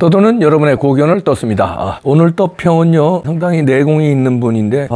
떠도는 여러분의 고견을 떴습니다. 오늘 떠평은요 상당히 내공이 있는 분인데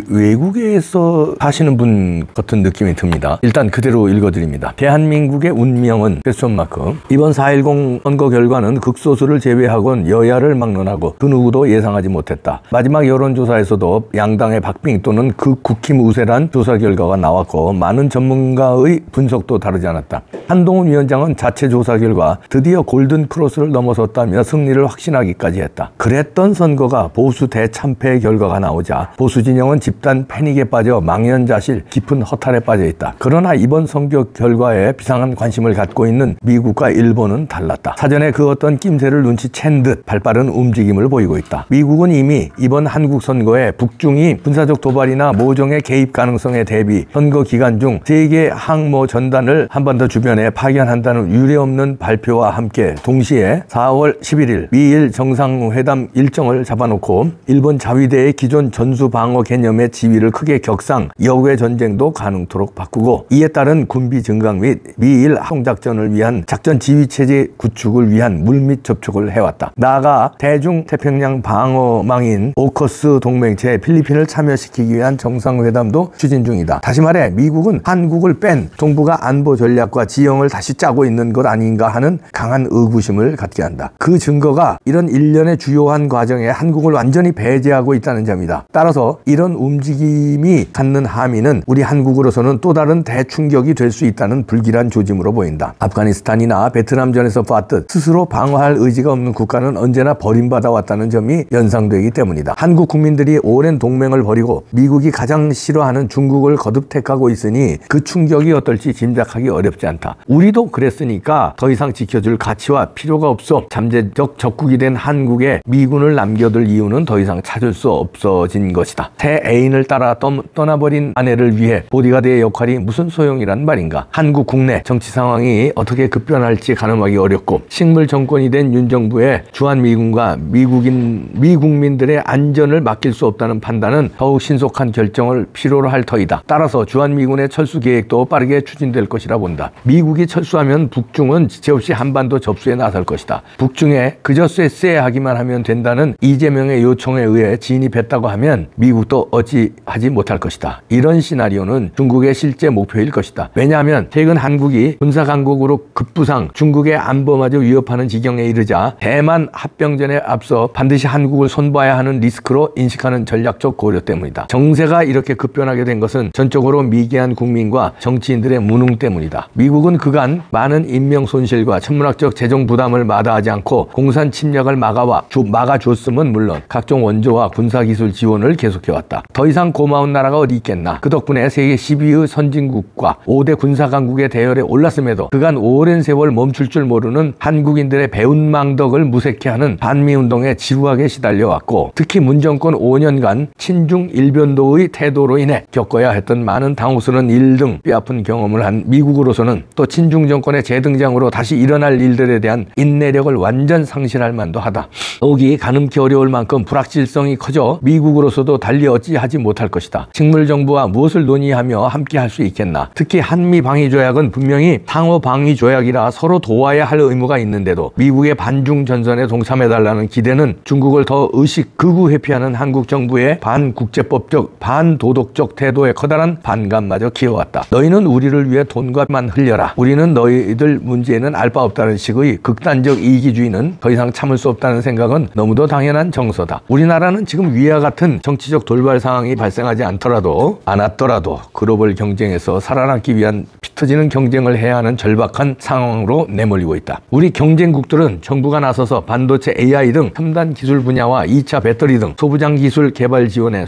외국에서 사시는 분 같은 느낌이 듭니다. 일단 그대로 읽어드립니다. 대한민국의 운명은 퀘스천마크. 이번 4.10 선거 결과는 극소수를 제외하곤 여야를 막론하고 그 누구도 예상하지 못했다. 마지막 여론조사에서도 양당의 박빙 또는 극국힘 우세란 조사 결과가 나왔고 많은 전문가의 분석도 다르지 않았다. 한동훈 위원장은 자체 조사 결과 드디어 골든 크로스를 넘어섰다며 승리를 확신하기까지 했다. 그랬던 선거가 보수 대참패의 결과가 나오자 보수 진영은 집단 패닉에 빠져 망연자실 깊은 허탈에 빠져 있다. 그러나 이번 선거 결과에 비상한 관심을 갖고 있는 미국과 일본은 달랐다. 사전에 그 어떤 낌새를 눈치챈 듯 발빠른 움직임을 보이고 있다. 미국은 이미 이번 한국 선거에 북중이 군사적 도발이나 모종의 개입 가능성에 대비 선거 기간 중 세계 항모 전단을 한반도 주변에 파견한다는 유례없는 발표와 함께 동시에 4월 11일 미일 정상회담 일정을 잡아놓고 일본 자위대의 기존 전수방어 개념의 지위를 크게 격상, 역외 전쟁도 가능토록 바꾸고 이에 따른 군비 증강 및 미일 합동작전을 위한 작전 지휘체제 구축을 위한 물밑 접촉을 해왔다. 나아가 대중 태평양 방어망인 오커스 동맹체에 필리핀을 참여시키기 위한 정상회담도 추진 중이다. 다시 말해 미국은 한국을 뺀 동북아 안보 전략과 지형을 다시 짜고 있는 것 아닌가 하는 강한 의구심을 갖게 한다. 그 증거가 이런 일련의 주요한 과정에 한국을 완전히 배제하고 있다는 점이다. 따라서 이런 움직임이 갖는 함의는 우리 한국으로서는 또 다른 대충격이 될 수 있다는 불길한 조짐으로 보인다. 아프가니스탄이나 베트남전에서 봤듯 스스로 방어할 의지가 없는 국가는 언제나 버림받아 왔다는 점이 연상되기 때문이다. 한국 국민들이 오랜 동맹을 벌이고 미국이 가장 싫어하는 중국을 거듭 택하고 있으니 그 충격이 어떨지 짐작하기 어렵지 않다. 우리도 그랬으니까 더 이상 지켜줄 가치와 필요가 없어 잠재적 적국이 된 한국에 미군을 남겨둘 이유는 더 이상 찾을 수 없어진 것이다. 새 애인을 따라 떠나버린 아내를 위해 보디가드의 역할이 무슨 소용이란 말인가. 한국 국내 정치 상황이 어떻게 급변할지 가늠하기 어렵고 식물 정권이 된 윤 정부의 주한미군과 미국민들의 안전을 맡길 수 없다는 판단은 더욱 신속한 결정을 필요로 할 터이다. 따라서 주한미군의 철수 계획도 빠르게 추진될 것이라 본다. 미국이 철수하면 북중은 지체없이 한반도 접수에 나설 것이다. 북중에 그저 쎄쎄하기만 하면 된다는 이재명의 요청에 의해 진입했다고 하면 미국도 어찌하지 못할 것이다. 이런 시나리오는 중국의 실제 목표일 것이다. 왜냐하면 최근 한국이 군사강국으로 급부상 중국의 안보마저 위협하는 지경에 이르자 대만 합병전에 앞서 반드시 한국을 손봐야 하는 리스크로 인식하는 전략적 고려 때문이다. 정세가 이렇게 급변하게 된 것은 전적으로 미개한 국민과 정치인들의 무능 때문이다. 미국은 그간 많은 인명 손실과 천문학적 재정 부담을 마다하지 않고 공산 침략을 막아줬음은 물론 각종 원조와 군사기술 지원을 계속해왔다. 더 이상 고마운 나라가 어디 있겠나. 그 덕분에 세계 10위의 선진국과 5대 군사강국의 대열에 올랐음에도 그간 오랜 세월 멈출 줄 모르는 한국인들의 배은망덕을 무색해하는 반미운동에 지루하게 시달려왔고 특히 문정권 5년간 친중 일변도의 태도로 인해 겪어야 했던 많은 당혹스러운 일 등 뼈아픈 경험을 한 미국으로서는 또 친중 정권의 재등장으로 다시 일어날 일들에 대한 인내력을 완전 상실할 만도 하다. 더욱이 가늠기 어려울 만큼 불확실성이 커져 미국으로서도 달리 어찌하지 못할 것이다. 식물정부와 무엇을 논의하며 함께할 수 있겠나. 특히 한미방위조약은 분명히 상호방위조약이라 서로 도와야 할 의무가 있는데도 미국의 반중 전선에 동참해달라는 기대는 중국을 더 극우 회피하는 한국 정부의 반국제법적 반도덕적 태도에 커다란 반감마저 키워왔다. 너희는 우리를 위해 돈과만 흘려라. 우리는 너희들 문제에는 알 바 없다는 식의 극단적 이기주의는 더 이상 참을 수 없다는 생각은 너무도 당연한 정서다. 우리나라는 지금 위와 같은 정치적 돌발 상황이 발생하지 않았더라도 글로벌 경쟁에서 살아남기 위한 피터지는 경쟁을 해야 하는 절박한 상황으로 내몰리고 있다. 우리 경쟁국들은 정부가 나서서 반도체 AI 등 첨단 기술 분야와 2차 배터리 등 소부장 기술 개발 지원에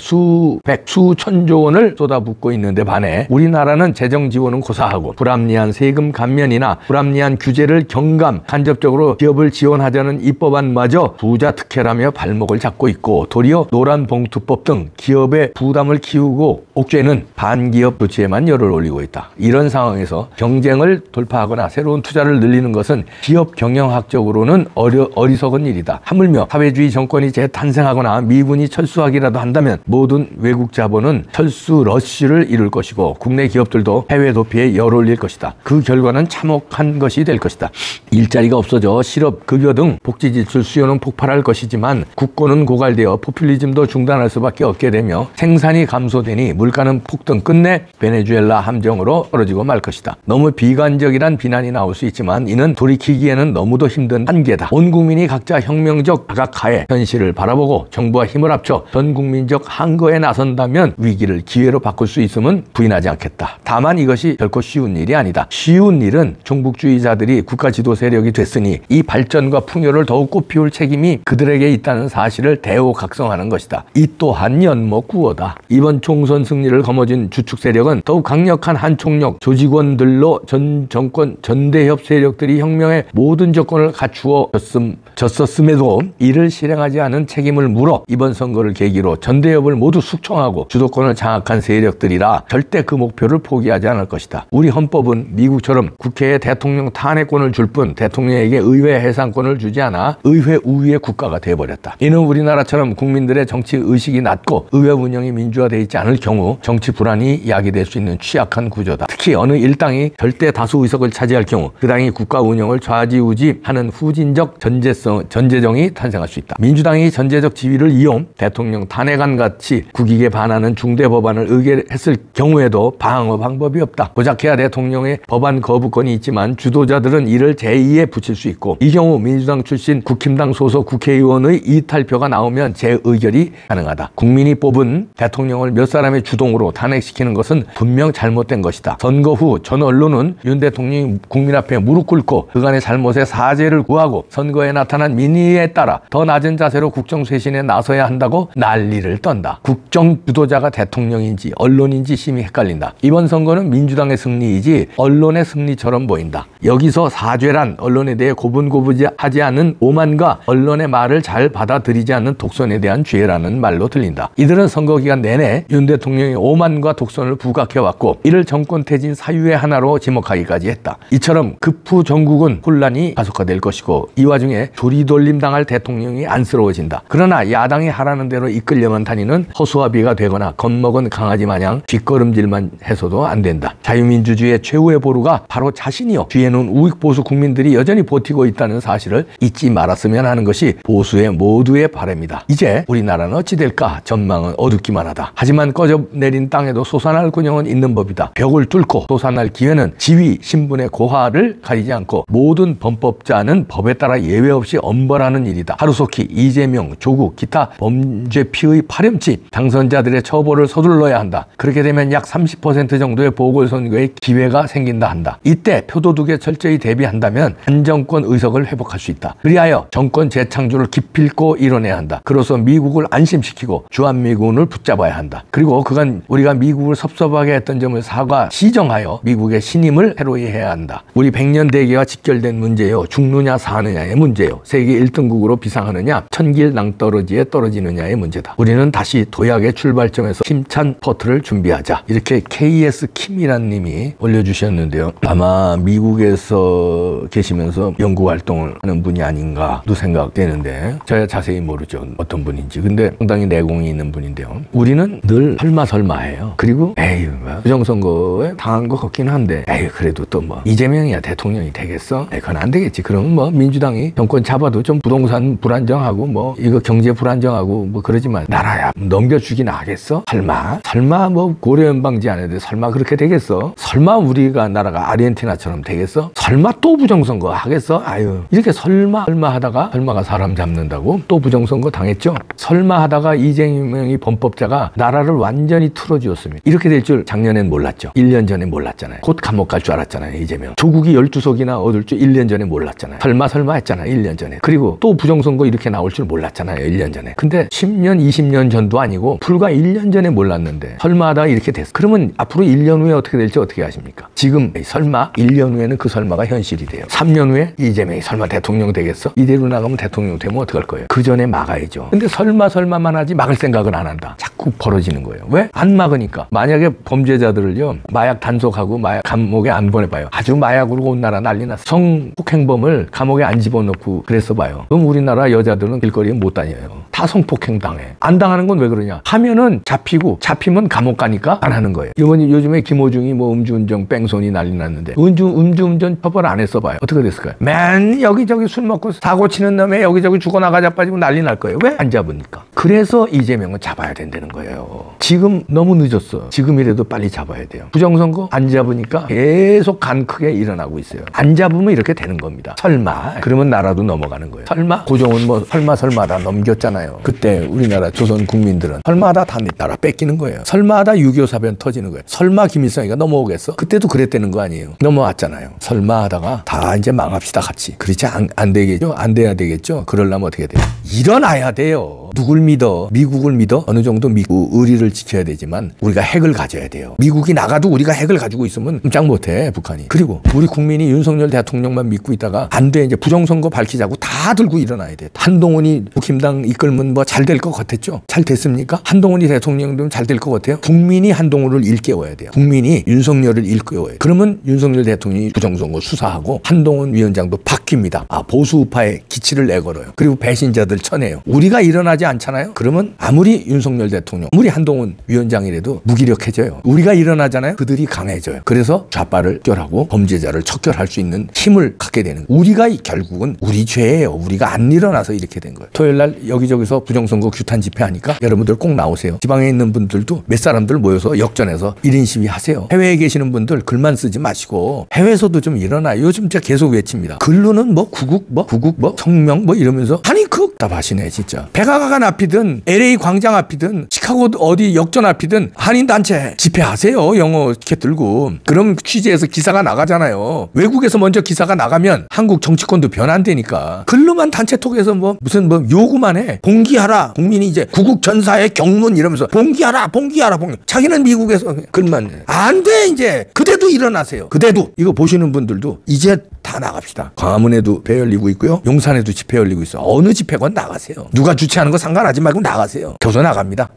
수천조 원을 쏟아붓고 있는데 반해 우리나라는 재정 지원은 고사하고 불합리한 세금 감면이나 불합리한 규제를 간접적으로 기업을 지원하자는 입법안마저 부자 특혜라며 발목을 잡고 있고 도리어 노란봉투법 등 기업의 부담을 키우고 옥죄는 반기업 조치에만 열을 올리고 있다. 이런 상황에서 경쟁을 돌파하거나 새로운 투자를 늘리는 것은 기업 경영학적으로는 어리석은 일이다. 하물며 사회주의 정권이 재탄생하거나 미군이 철수하기라도 한다면 모든 외국 자본은 철수 러쉬를 이룰 것이고 국내 기업들도 해외 도피에 열 올릴 것이다. 그 결과는 참혹한 것이 될 것이다. 일자리가 없어져 실업 급여 등 복지 지출 수요는 폭발할 것이지만 국고는 고갈되어 포퓰리즘도 중단할 수밖에 없게 되며 생산이 감소되니 물가는 폭등 끝내 베네수엘라 함정으로 떨어지고 말 것이다. 너무 비관적이란 비난이 나올 수 있지만 이는 돌이키기에는 너무도 힘든 한계다. 온 국민이 각자 혁명적 다각화의 현실을 바라보고 정부와 힘을 합쳐 전 국민적 항거에 나선다면 위기를 기회로 바꿀 수 있음은 부인하지 않겠다. 다만 이것이 결코 쉬운 일이 아니다. 쉬운 일은 종북주의자들이 국가 지도 세력이 됐으니 이 발전과 풍요를 더욱 꽃피울 책임이 그들에게 있다는 사실을 대오각성하는 것이다. 이 또한 연못구어다. 이번 총선 승리를 거머쥔 주축 세력은 더욱 강력한 한 총력 조직원들로 전 정권 전대협 세력들이 혁명의 모든 조건을 갖추어졌었음에도 이를 실행하지 않은 책임을 물어 이번 선거를 계기로 전대협을 모두 숙청하고 주도권을 장악한 세력들이라 절대 그 목표를 포기하지 않을 것이다. 우리 헌법은 미국처럼 국회에 대통령 탄핵권을 줄 뿐 대통령에게 의회 해산권을 주지 않아 의회 우위의 국가가 돼버렸다. 이는 우리나라처럼 국민들의 정치 의식이 낮고 의회 운영이 민주화되어 있지 않을 경우 정치 불안이 야기될 수 있는 취약한 구조다. 특히 어느 일당이 절대 다수 의석을 차지할 경우 그 당이 국가 운영을 좌지우지하는 후진적 전제정이 탄생할 수 있다. 민주당이 전제적 지위를 이용 대통령 탄핵안 같이 국익에 반하는 중대 법안을 의결했을 경우에도 방어 방법이 없다. 고작해야 대통령의 법안 거부권이 있지만 주도자들은 이를 제2에 붙일 수 있고 이 경우 민주당 출신 국힘당 소속 국회의원의 이탈표가 나오면 재의결이 가능하다. 국민이 뽑은 대통령을 몇 사람의 주동으로 탄핵시키는 것은 분명 잘못된 것이다. 선거 후 전 언론은 윤 대통령이 국민 앞에 무릎 꿇고 그간의 잘못에 사죄를 구하고 선거에 나타난 민의에 따라 더 낮은 자세로 국정쇄신에 나서야 한다고 난리를 떤다. 국정 주도자가 대통령인지 언론인지 심히 헷갈린다. 이번 선거는 민주당의 승리이지 언론의 승리처럼 보인다. 여기서 사죄란 언론에 대해 고분고분하지 않은 오만과 언론의 말을 잘 받아들이지 않는 독선에 대한 죄라는 말로 들린다. 이들은 선거 기간 내내 윤 대통령의 오만과 독선을 부각해왔고 이를 정권 퇴진 사유의 하나로 지목하기까지 했다. 이처럼 급후 전국은 혼란이 가속화될 것이고 이 와중에 조리돌림 당할 대통령이 안쓰러워진다. 그러나 야당이 하라는 대로 이끌려만 다니는 허수아비가 되거나 겁먹은 강아지 마냥 뒷걸음질만 해서도 안 된다. 자유민주주의의 최후의 보루가 바로 자신이요. 뒤에는 우익보수 국민들이 여전히 버티고 있다는 사실을 잊지 말았으면 하는 것이 보수의 모두의 바람이다. 이제 우리나라는 어찌 될까? 전망은 어둡기만 하다. 하지만 꺼져내린 땅에도 솟아날 군영은 있는 법이다. 벽을 뚫고 솟아날 기회는 지위, 신분의 고하를 가리지 않고 모든 범법자는 법에 따라 예외 없이 엄벌하는 일이다. 하루속히 이재명, 조국, 기타 범죄 피의 파렴치 당선자들의 처벌을 서둘러야 한다. 그렇게 되면 약 30% 정도의 보궐선거에 기회가 생긴다 한다. 이때 표도둑에 철저히 대비한다면 한 정권 의석을 회복할 수 있다. 그리하여 정권 재창조를 기필코 이뤄내야 한다. 그로써 미국을 안심시키고 주한미군을 붙잡아야 한다. 그리고 그간 우리가 미국을 섭섭하게 했던 점을 시정하여 미국의 신임을 새로이 해야 한다. 우리 100년 대계와 직결된 문제요. 죽느냐 사느냐의 문제요. 세계 1등국으로 비상하느냐 천길 낭떠러지에 떨어지느냐의 문제다. 우리는 다시 도약의 출발점에서 힘찬 퍼트를 준비하자. 이렇게 KS 킴이란 님이 올려주셨는데요. 아마 미국에서 계시면서 연구활동을 하는 분이 아닌가도 생각되는데 저야 자세히 모르죠. 어떤 분인지. 근데 상당히 내공이 있는 분인데요. 우리는 늘 설마설마해요. 그리고 에휴 부정선거에 당한 것 같긴 한데 에휴 그래도 또 뭐 이재명이야 대통령이 되겠어? 그건 안 되겠지. 그러면 뭐 민주당이 정권 잡아도 좀 부동산 불안정하고 뭐 이거 경제 불안정하고 뭐 그러지만 나라야 넘겨주긴 하겠어? 설마 뭐 고려연방제 안 해도 설마 그렇게 되겠어? 설마 우리가 나라가 아르헨티나처럼 되겠어? 설마 또 부정선거 하겠어? 아유 이렇게 설마 하다가 설마가 사람 잡는다고 또 부정선거 당했죠? 설마 하다가 이재명이 범법자가 나라를 완전히 틀어주었습니다. 이렇게 될 줄 작년엔 몰랐죠. 1년 전에 몰랐잖아요. 곧 감옥 갈 줄 알았잖아요. 이재명. 조국이 12석이나 얻을 줄 1년 전에 몰랐잖아요. 설마 했잖아요. 1년 전에. 그리고 또 부정선거 이렇게 나올 줄 몰랐잖아요. 1년 전에. 근데 10년, 20년 전도 아니고 불과 1년 전에 몰랐는데 설마 하다가 이렇게 됐어. 그러면 앞으로 1년 후에 어떻게 될지 어떻게 아십니까? 지금 설마 1년 후에는 그 설마가 현실이 돼요. 3년 후에 이재명이 설마 대통령 되겠어? 이대로 나가면 대통령 되면 어떡할 거예요? 그 전에 막아야죠. 근데 설마만 하지 막을 생각은 안 한다. 자꾸 벌어지는 거예요. 왜? 안 막으니까. 만약에 범죄자들을요 마약 단속하고 마약 감옥에 안 보내봐요. 아주 마약으로 온 나라 난리 났어. 성폭행범을 감옥에 안 집어넣고 그랬어 봐요. 그럼 우리나라 여자들은 길거리에 못 다녀요. 다 성폭행 당해. 안 당하는 건 왜 그러냐? 하면은 잡히면 감옥 가니까 안 하는 거예요. 이번에 요즘에 김호중이 뭐 음주운전 뺑소니 난리 났는데 음주운전 처벌 안 했어 봐요. 어떻게 됐을까요? 맨 여기 여기저기 술 먹고 사고 치는 놈에 여기저기 죽어나가 자빠지고 난리 날 거예요. 왜? 안 잡으니까. 그래서 이재명은 잡아야 된다는 거예요. 지금 너무 늦었어. 지금이라도 빨리 잡아야 돼요. 부정선거 안 잡으니까 계속 간 크게 일어나고 있어요. 안 잡으면 이렇게 되는 겁니다. 설마 그러면 나라도 넘어가는 거예요. 설마 고종은 뭐 설마다 넘겼잖아요. 그때 우리나라 조선 국민들은 설마다 다 나라 뺏기는 거예요. 설마다 6.25 사변 터지는 거예요. 설마 김일성이가 넘어오겠어? 그때도 그랬다는 거 아니에요. 넘어왔잖아요. 설마 하다가 다 이제 망합시다 같이. 그렇지 안 되겠죠? 안 돼야 되겠죠? 그러려면 어떻게 돼요? 일어나야 돼요. 누굴 믿어? 미국을 믿어? 어느 정도 미국 의리를 지켜야 되지만 우리가 핵을 가져야 돼요. 미국이 나가도 우리가 핵을 가지고 있으면 꼼짝 못해 북한이. 그리고 우리 국민이 윤석열 대통령만 믿고 있다가 안 돼. 이제 부정선거 밝히자고 다 들고 일어나야 돼. 한동훈이 국힘당 이끌면 뭐 잘 될 것 같았죠? 잘 됐습니까? 한동훈이 대통령 되면 잘 될 것 같아요? 국민이 한동훈을 일깨워야 돼요. 국민이 윤석열을 일깨워야 돼요. 그러면 윤석열 대통령이 부정선거 수사하고 한동훈 위원장도 바뀝니다. 보수 우파의 기치를 내걸어요. 그리고 배신자들 쳐내요. 우리가 일어나지 않잖아요? 그러면 아무리 윤석열 대통령, 아무리 한동훈 위원장이라도 무기력해져요. 우리가 일어나잖아요? 그들이 강해져요. 그래서 좌빨을 척결하고 범죄자를 척결할 수 있는 힘을 갖게 되는 거예요. 우리가 결국은 우리 죄예요. 우리가 안 일어나서 이렇게 된 거예요. 토요일 날 여기저기서 부정선거 규탄 집회하니까 여러분들 꼭 나오세요. 지방에 있는 분들도 몇 사람들 모여서 역전해서 1인 시위 하세요. 해외에 계시는 분들 글만 쓰지 마시고 해외에서도 좀 일어나요. 요즘 제가 계속 외칩니다. 글로는 뭐 구국 뭐 성명 뭐 이러면서 아니 그 답하시네 진짜. 백악관 앞이든 LA 광장 앞이든 시카고 어디 역전 앞이든 한인단체 집회하세요. 영어 티켓 들고. 그럼 취재해서 기사가 나가잖아요. 외국에서 먼저 기사가 나가면 한국 정치권도 변한다니까. 글로만 단체톡에서 뭐 무슨 뭐 요구만 해. 봉기하라. 국민이 이제 구국 전사의 경문 이러면서 봉기하라. 자기는 미국에서 글만 해. 안 돼 이제. 그대도 일어나세요. 그대도. 이거 보시는 분들도 이제 다 나갑시다. 광화문에도 배 열리고 있고요. 용산에도 집회 열리고 있어요. 어느 집회건 나가세요. 누가 주최하는 거 상관하지 말고 나가세요. 교서 나갑니다.